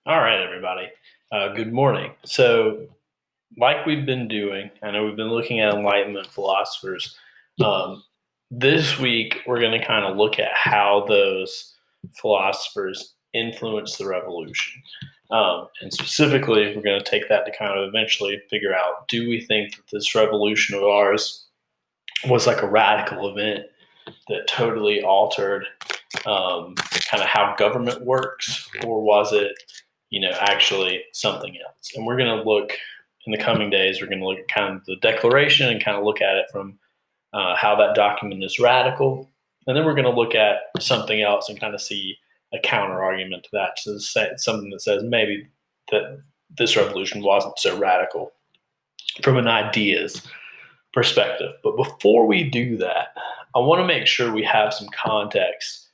All right, everybody. Good morning. So, like we've been doing, I know we've been looking at Enlightenment philosophers. Um, this week, we're going to kind of look at how those philosophers influenced the revolution. And specifically, we're going to take that to kind of eventually figure out, do we think that this revolution of ours was like a radical event that totally altered kind of how government works, or was it, actually something else? And we're going to look in the coming days. We're going to look at kind of the Declaration and kind of look at it from how that document is radical, and then we're going to look at something else and kind of see a counter argument to that. So something that says maybe that this revolution wasn't so radical from an ideas perspective. But before we do that, I want to make sure we have some context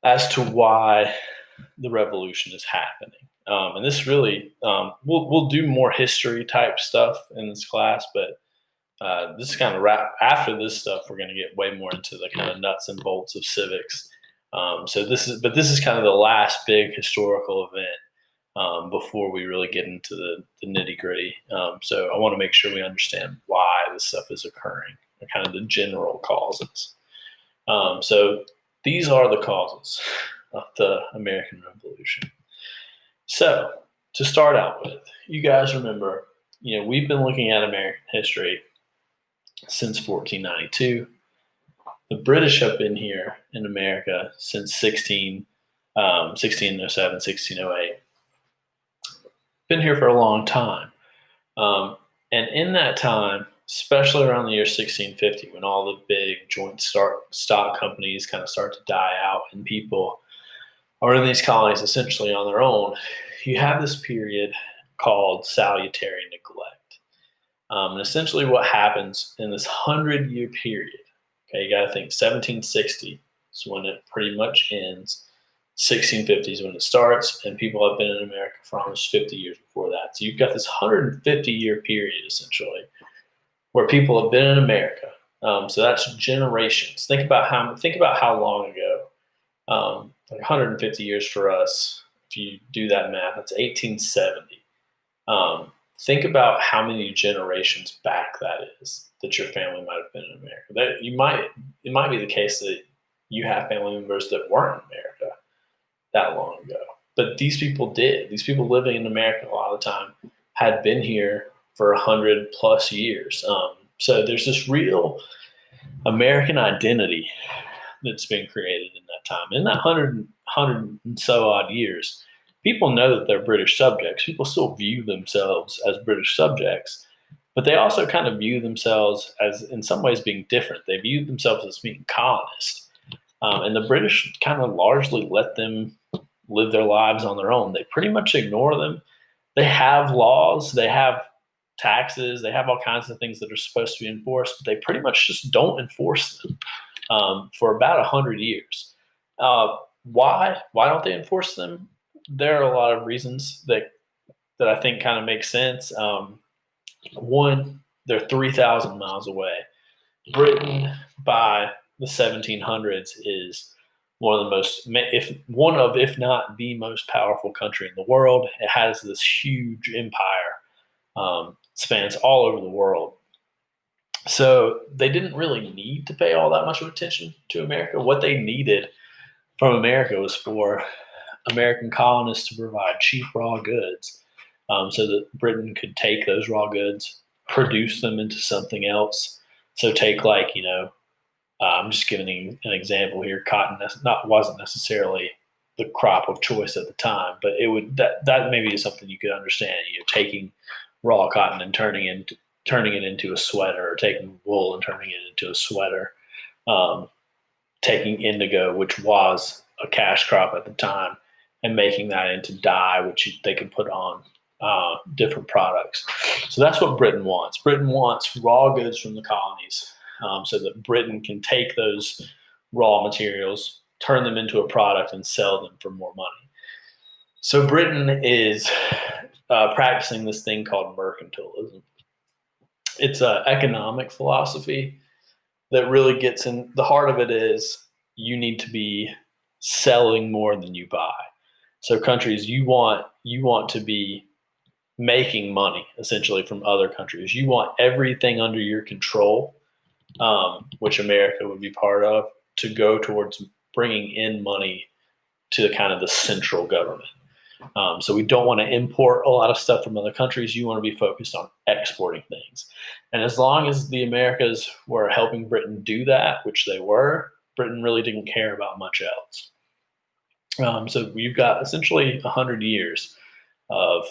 as to why the revolution is happening. And this really, we'll do more history type stuff in this class, but this is kind of after this stuff, we're going to get way more into the kind of nuts and bolts of civics. This is kind of the last big historical event before we really get into the nitty gritty. So I want to make sure we understand why this stuff is occurring, and kind of the general causes. So these are the causes of the American Revolution. So to start out with, you guys remember, we've been looking at American history since 1492. The British have been here in America since 1607, 1608. Been here for a long time. And in that time, especially around the year 1650, when all the big joint stock companies kind of start to die out and people are in these colonies essentially on their own, you have this period called salutary neglect. And essentially what happens in this 100-year period, okay, you got to think 1760 is when it pretty much ends. 1650 is when it starts, and people have been in America for almost 50 years before that. So you've got this 150-year period essentially where people have been in America. So that's generations. Think about how long ago. Like 150 years for us. If you do that math, that's 1870. Think about how many generations back that is that your family might have been in America. It might be the case that you have family members that weren't in America that long ago. But these people did. These people living in America a lot of the time had been here for 100+ years. So there's this real American identity that's been created in that time. In that 100 and so odd years, people know that they're British subjects. People still view themselves as British subjects, but they also kind of view themselves as, in some ways, being different. They view themselves as being colonists. And the British kind of largely let them live their lives on their own. They pretty much ignore them. They have laws, they have taxes, they have all kinds of things that are supposed to be enforced, but they pretty much just don't enforce them for about 100 years. Why? Why don't they enforce them? There are a lot of reasons that I think kind of make sense. One, they're 3,000 miles away. Britain, by the 1700s, is one of the most, if not the most powerful country in the world. It has this huge empire, spans all over the world. So they didn't really need to pay all that much of attention to America. What they needed from America was for American colonists to provide cheap raw goods, so that Britain could take those raw goods, produce them into something else. So take, like, I'm just giving an example here. Cotton wasn't necessarily the crop of choice at the time, but that maybe is something you could understand. Taking raw cotton and turning it into a sweater, or taking wool and turning it into a sweater. Taking indigo, which was a cash crop at the time, and making that into dye, which they could put on different products. So that's what Britain wants. Britain wants raw goods from the colonies, so that Britain can take those raw materials, turn them into a product, and sell them for more money. So Britain is practicing this thing called mercantilism. It's an economic philosophy that really gets in. The heart of it is you need to be selling more than you buy. So countries, you want to be making money essentially from other countries. You want everything under your control, which America would be part of, to go towards bringing in money to kind of the central government. So we don't want to import a lot of stuff from other countries. You want to be focused on exporting things. And as long as the Americas were helping Britain do that, which they were, Britain really didn't care about much else. So you've got essentially 100 years of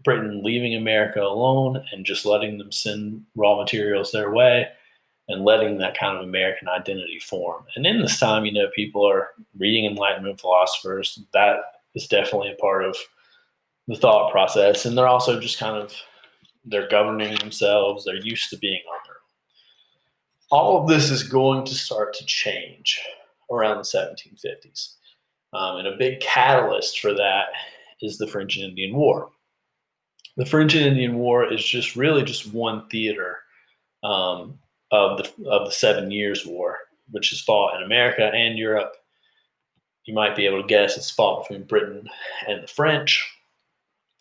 Britain leaving America alone and just letting them send raw materials their way and letting that kind of American identity form. And in this time, people are reading Enlightenment philosophers. That is definitely a part of the thought process. And they're also just they're governing themselves. They're used to being on their own. All of this is going to start to change around the 1750s. And a big catalyst for that is the French and Indian War. The French and Indian War is really just one theater of the 7 Years' War, which is fought in America and Europe. You might be able to guess it's fought between Britain and the French.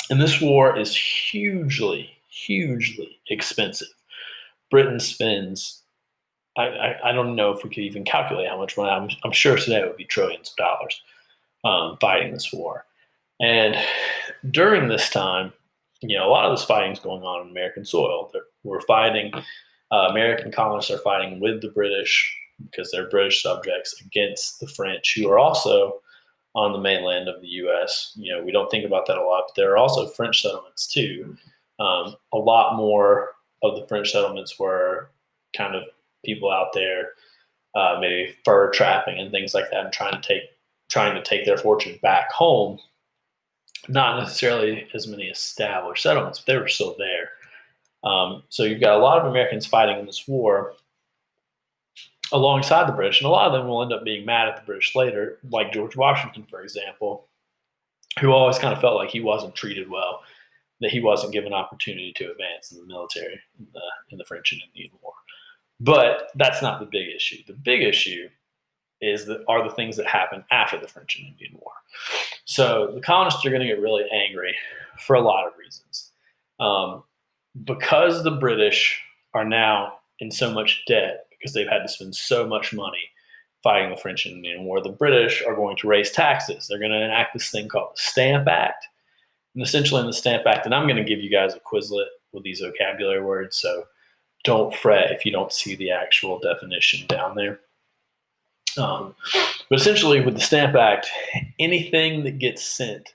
And this war is hugely, hugely expensive. Britain spends, I don't know if we could even calculate how much money. I'm sure today it would be trillions of dollars fighting this war. And during this time, a lot of this fighting is going on American soil. We're fighting, American colonists are fighting with the British because they're British subjects against the French, who are also on the mainland of the U.S. We don't think about that a lot, but there are also French settlements too. A lot more of the French settlements were kind of people out there, maybe fur trapping and things like that, and trying to take their fortune back home. Not necessarily as many established settlements, but they were still there. So you've got a lot of Americans fighting in this war alongside the British, and a lot of them will end up being mad at the British later, like George Washington, for example, who always kind of felt like he wasn't treated well, that he wasn't given opportunity to advance in the military in the French and Indian War. But that's not the big issue. The big issue are the things that happen after the French and Indian War. So the colonists are going to get really angry for a lot of reasons. Because the British are now in so much debt because they've had to spend so much money fighting the French and Indian War, the British are going to raise taxes. They're going to enact this thing called the Stamp Act. And essentially in the Stamp Act, and I'm going to give you guys a Quizlet with these vocabulary words, so don't fret if you don't see the actual definition down there. But essentially with the Stamp Act, anything that gets sent,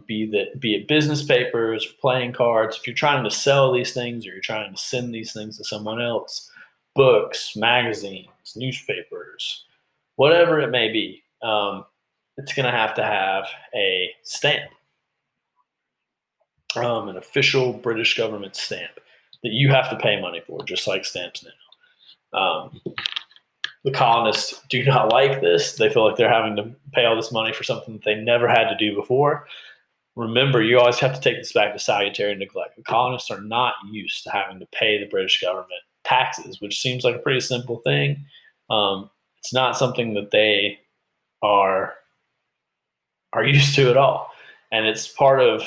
be it business papers or playing cards, if you're trying to sell these things or you're trying to send these things to someone else, books, magazines, newspapers, whatever it may be, it's going to have a stamp, an official British government stamp that you have to pay money for, just like stamps now. The colonists do not like this. They feel like they're having to pay all this money for something that they never had to do before. Remember, you always have to take this back to salutary neglect. The colonists are not used to having to pay the British government taxes, which seems like a pretty simple thing. It's not something that they are used to at all. And it's part of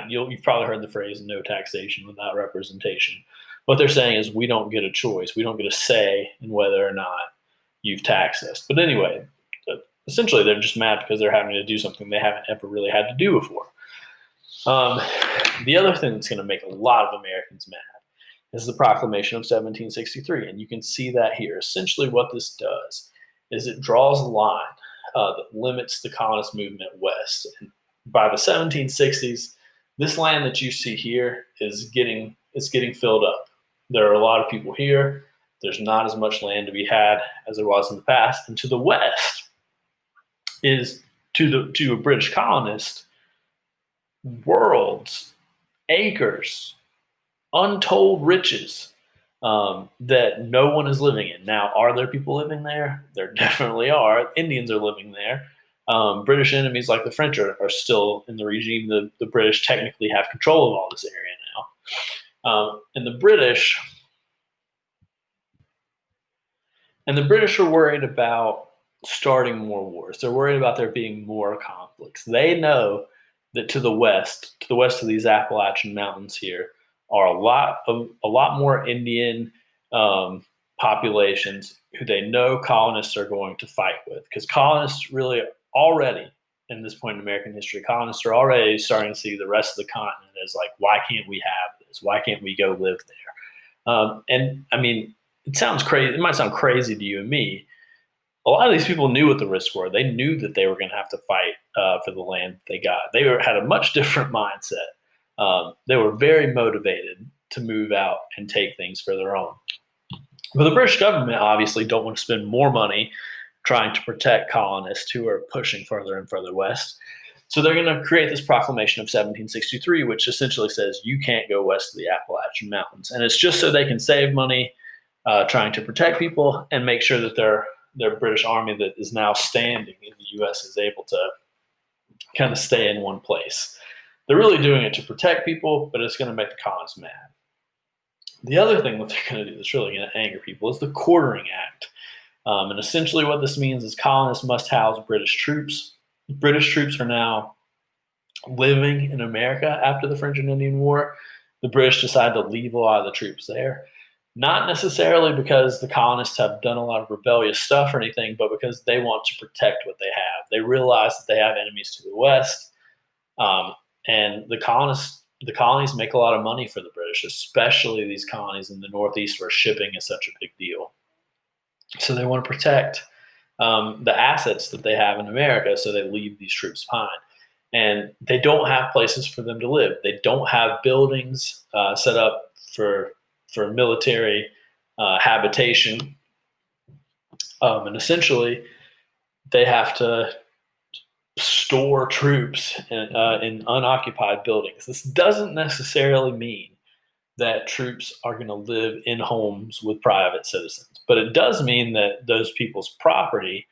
you've probably heard the phrase "no taxation without representation." What they're saying is we don't get a choice. We don't get a say in whether or not you've taxed us. But anyway, essentially they're just mad because they're having to do something they haven't ever really had to do before. The other thing that's going to make a lot of Americans mad is the Proclamation of 1763. And you can see that here. Essentially what this does is it draws a line that limits the colonist movement west. And by the 1760s, this land that you see here is getting filled up. There are a lot of people here. There's not as much land to be had as there was in the past. And to the west is to a British colonist, worlds, acres, untold riches that no one is living in. Now, are there people living there? There definitely are. Indians are living there. British enemies like the French are still in the regime. The British technically have control of all this area now. And the British are worried about starting more wars. They're worried about there being more republics. They know that to the west of these Appalachian Mountains here, are a lot more Indian populations who they know colonists are going to fight with, because colonists really already, in this point in American history, colonists are already starting to see the rest of the continent as like, why can't we have this? Why can't we go live there? And I mean, it sounds crazy. It might sound crazy to you and me. A lot of these people knew what the risks were. They knew that they were going to have to fight for the land they got. Had a much different mindset. They were very motivated to move out and take things for their own. But the British government obviously don't want to spend more money trying to protect colonists who are pushing further and further west. So they're going to create this proclamation of 1763, which essentially says you can't go west of the Appalachian Mountains. And it's just so they can save money trying to protect people and make sure that their British army that is now standing in the U.S. is able to kind of stay in one place. They're really doing it to protect people, but it's going to make the colonists mad. The other thing that they're going to do that's really going to anger people is the Quartering Act. And essentially what this means is colonists must house British troops. British troops are now living in America after the French and Indian War. The British decided to leave a lot of the troops there. Not necessarily because the colonists have done a lot of rebellious stuff or anything, but because they want to protect what they have. They realize that they have enemies to the west, and the colonies make a lot of money for the British, especially these colonies in the Northeast where shipping is such a big deal. So they want to protect the assets that they have in America, so they leave these troops behind. And they don't have places for them to live. They don't have buildings set up for military habitation. And essentially, they have to store troops in unoccupied buildings. This doesn't necessarily mean that troops are going to live in homes with private citizens, but it does mean that those people's property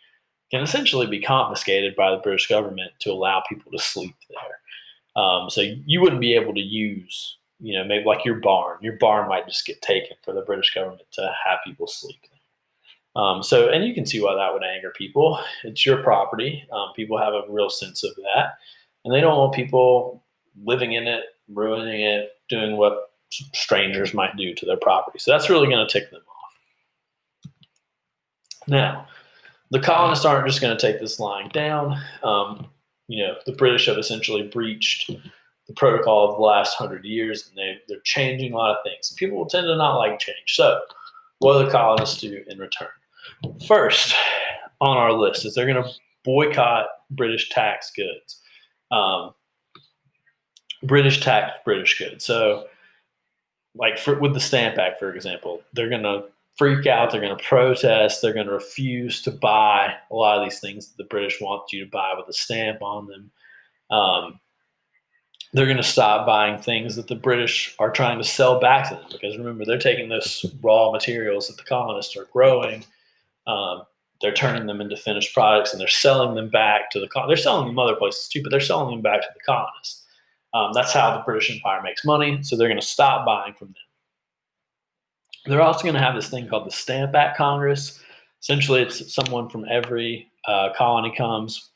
can essentially be confiscated by the British government to allow people to sleep there. So you wouldn't be able to use, maybe like your barn. Your barn might just get taken for the British government to have people sleep there. And you can see why that would anger people. It's your property. People have a real sense of that, and they don't want people living in it, ruining it, doing what strangers might do to their property. So that's really going to tick them off. Now, the colonists aren't just going to take this lying down. The British have essentially breached the protocol of the last 100 years, and they're changing a lot of things. People will tend to not like change. So what do the colonists do in return? First on our list is they're going to boycott British tax goods. British goods. So like with the Stamp Act, for example, they're going to freak out. They're going to protest. They're going to refuse to buy a lot of these things that the British want you to buy with a stamp on them. They're going to stop buying things that the British are trying to sell back to them, because remember, they're taking those raw materials that the colonists are growing. They're turning them into finished products, and they're selling them back to they're selling them other places too, but they're selling them back to the colonists. That's how the British Empire makes money. So they're going to stop buying from them. They're also going to have this thing called the Stamp Act Congress. Essentially, it's someone from every colony comes,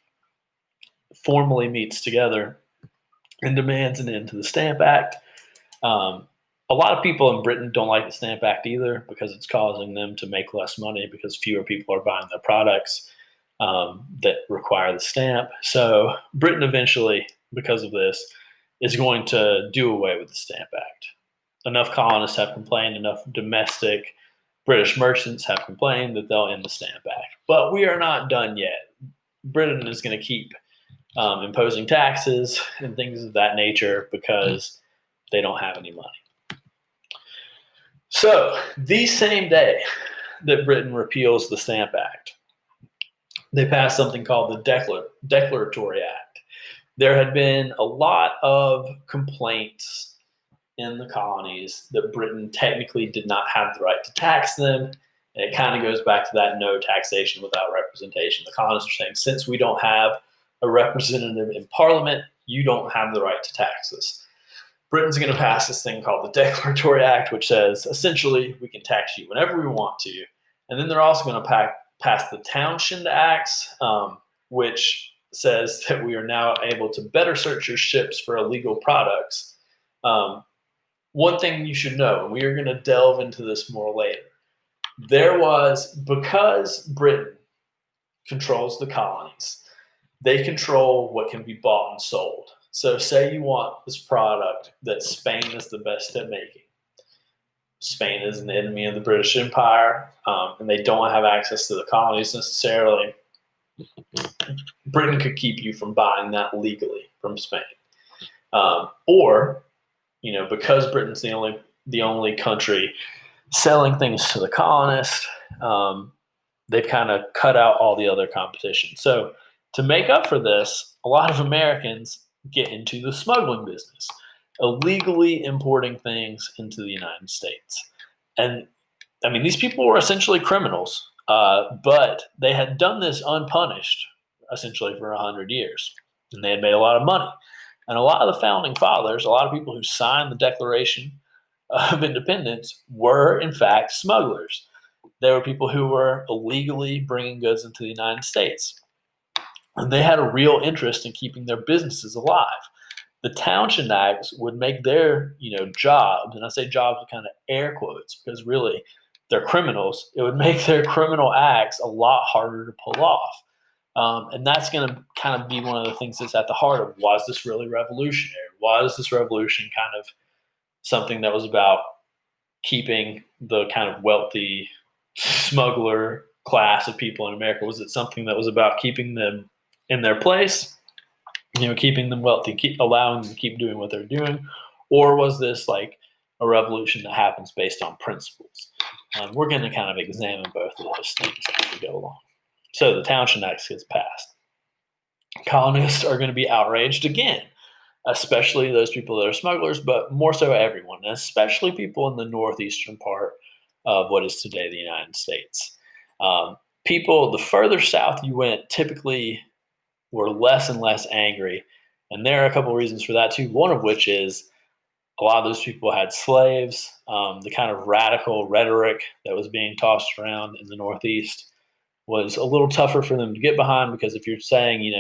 formally meets together, and demands an end to the Stamp Act. A lot of people in Britain don't like the Stamp Act either, because it's causing them to make less money because fewer people are buying their products that require the stamp. So Britain eventually, because of this, is going to do away with the Stamp Act. Enough colonists have complained, enough domestic British merchants have complained that they'll end the Stamp Act. But we are not done yet. Britain is going to keep imposing taxes and things of that nature because they don't have any money. So the same day that Britain repeals the Stamp Act, they passed something called the Declaratory Act. There had been a lot of complaints in the colonies that Britain technically did not have the right to tax them. And it kind of goes back to that no taxation without representation. The colonists are saying, since we don't have a representative in Parliament, you don't have the right to tax us. Britain's going to pass this thing called the Declaratory Act, which says essentially we can tax you whenever we want to. And then they're also going to pass the Townshend Acts, which says that we are now able to better search your ships for illegal products. One thing you should know, and we are going to delve into this more later, because Britain controls the colonies, they control what can be bought and sold. So say you want this product that Spain is the best at making. Spain is an enemy of the British Empire, and they don't have access to the colonies necessarily. Britain could keep you from buying that legally from Spain. Or, because Britain's the only country selling things to the colonists, they've kind of cut out all the other competition. So to make up for this, a lot of Americans get into the smuggling business, illegally importing things into the United States. And I mean, these people were essentially criminals, but they had done this unpunished, essentially for 100 years, and they had made a lot of money. And a lot of the founding fathers, a lot of people who signed the Declaration of Independence, were in fact smugglers. They were people who were illegally bringing goods into the United States, and they had a real interest in keeping their businesses alive. The Townshend Acts would make their, jobs, and I say jobs with kind of air quotes because really they're criminals. It would make their criminal acts a lot harder to pull off. And that's going to kind of be one of the things that's at the heart of, was this really revolutionary? Was this revolution kind of something that was about keeping the kind of wealthy smuggler class of people in America? Was it something that was about keeping them in their place, keeping them wealthy, allowing them to keep doing what they're doing? Or was this like a revolution that happens based on principles? We're going to kind of examine both of those things as we go along. So the Townshend Act gets passed. Colonists are going to be outraged again, especially those people that are smugglers, but more so everyone, especially people in the northeastern part of what is today the United States. People, the further south you went, typically were less and less angry. And there are a couple of reasons for that too. One of which is a lot of those people had slaves. The kind of radical rhetoric that was being tossed around in the Northeast was a little tougher for them to get behind, because if you're saying,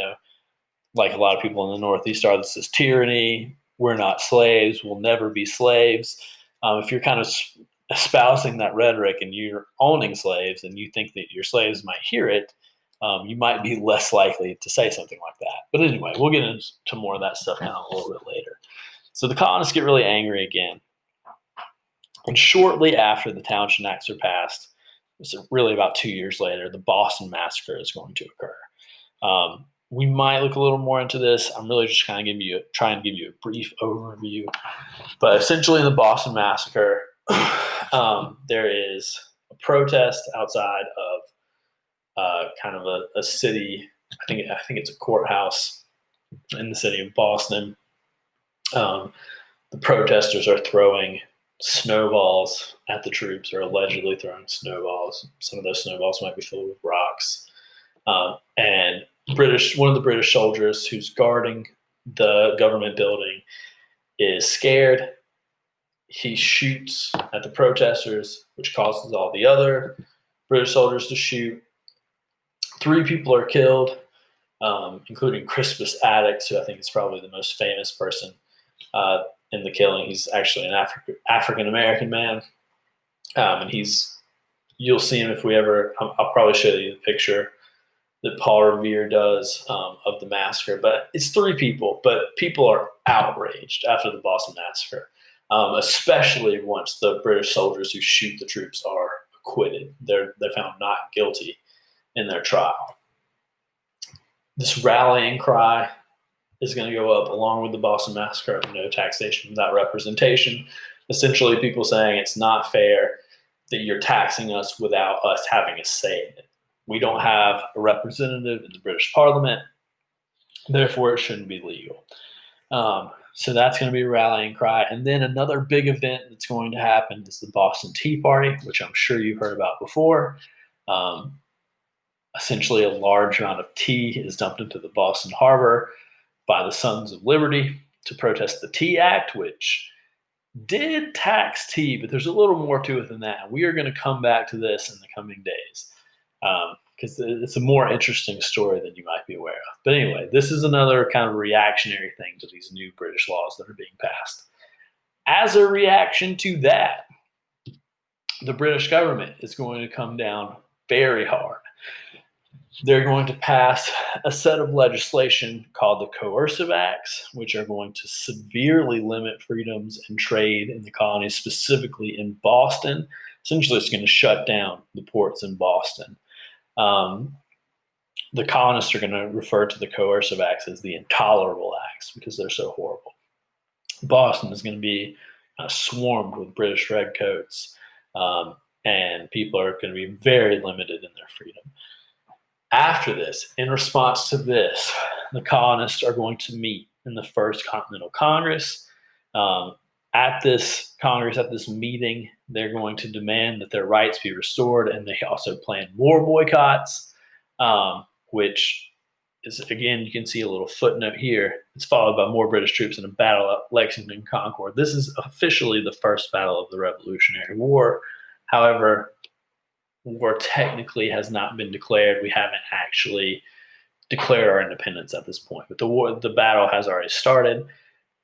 like a lot of people in the Northeast are, this is tyranny, we're not slaves, we'll never be slaves. If you're kind of espousing that rhetoric and you're owning slaves and you think that your slaves might hear it, you might be less likely to say something like that. But anyway, we'll get into more of that stuff kind of a little bit later. So the colonists get really angry again. And shortly after the Townshend Acts are passed, so really about 2 years later, the Boston Massacre is going to occur. We might look a little more into this. I'm really just kind of trying to give you a brief overview. But essentially, in the Boston Massacre, there is a protest outside of kind of a city. I think it's a courthouse in the city of Boston. The protesters are throwing snowballs at the troops, or allegedly throwing snowballs. Some of those snowballs might be filled with rocks. And one of the British soldiers who's guarding the government building is scared. He shoots at the protesters, which causes all the other British soldiers to shoot. 3 people are killed, including Crispus Attucks, who I think is probably the most famous person in the killing. He's actually an African American man, and you'll see him if we ever. I'll probably show you the picture that Paul Revere does of the massacre. But it's 3 people, but people are outraged after the Boston Massacre, especially once the British soldiers who shoot the troops are acquitted. They're found not guilty in their trial. This rallying cry is going to go up along with the Boston Massacre of no taxation without representation. Essentially, people saying it's not fair that you're taxing us without us having a say in it. We don't have a representative in the British Parliament, therefore it shouldn't be legal. So that's going to be a rallying cry. And then another big event that's going to happen is the Boston Tea Party, which I'm sure you've heard about before. Essentially, a large amount of tea is dumped into the Boston Harbor by the Sons of Liberty to protest the Tea Act, which did tax tea, but there's a little more to it than that. We are going to come back to this in the coming days. because it's a more interesting story than you might be aware of. But anyway, this is another kind of reactionary thing to these new British laws that are being passed. As a reaction to that, the British government is going to come down very hard. They're going to pass a set of legislation called the Coercive Acts, which are going to severely limit freedoms and trade in the colonies, specifically in Boston. Essentially, it's going to shut down the ports in Boston. The colonists are going to refer to the Coercive Acts as the Intolerable Acts because they're so horrible. Boston is going to be swarmed with British redcoats, and people are going to be very limited in their freedom. After this, in response to this, the colonists are going to meet in the First Continental Congress. At this Congress, at this meeting, they're going to demand that their rights be restored, and they also plan more boycotts, which is, again, you can see a little footnote here. It's followed by more British troops in a battle at Lexington Concord. This is officially the first battle of the Revolutionary War. However, war technically has not been declared. We haven't actually declared our independence at this point, but the battle has already started.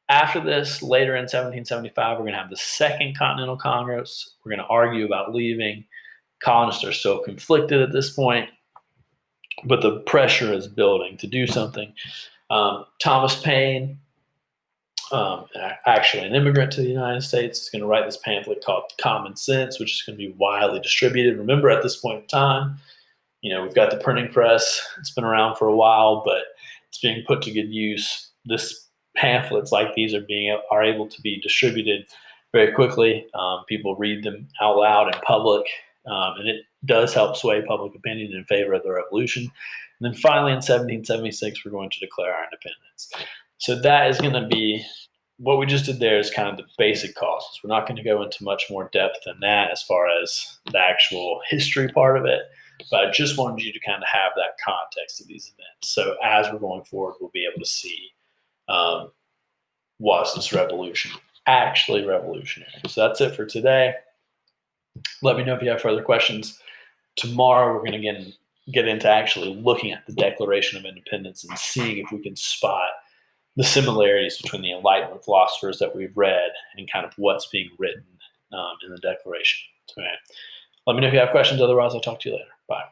After this, later in 1775, we're going to have the Second Continental Congress. We're going to argue about leaving. Colonists are still conflicted at this point, but the pressure is building to do something. Thomas Paine, actually an immigrant to the United States, is going to write this pamphlet called Common Sense, which is going to be widely distributed. Remember, at this point in time, we've got the printing press. It's been around for a while, but it's being put to good use. Pamphlets like these are able to be distributed very quickly. People read them out loud in public, and it does help sway public opinion in favor of the revolution. And then finally, in 1776, we're going to declare our independence. So that is going to be what we just did there is kind of the basic causes. We're not going to go into much more depth than that as far as the actual history part of it, but I just wanted you to kind of have that context of these events. So as we're going forward, we'll be able to see was this revolution actually revolutionary. So that's it for today. Let me know if you have further questions. Tomorrow we're going to get into actually looking at the Declaration of Independence and seeing if we can spot the similarities between the Enlightenment philosophers that we've read and kind of what's being written in the Declaration. So, let me know if you have questions. Otherwise, I'll talk to you later. Bye.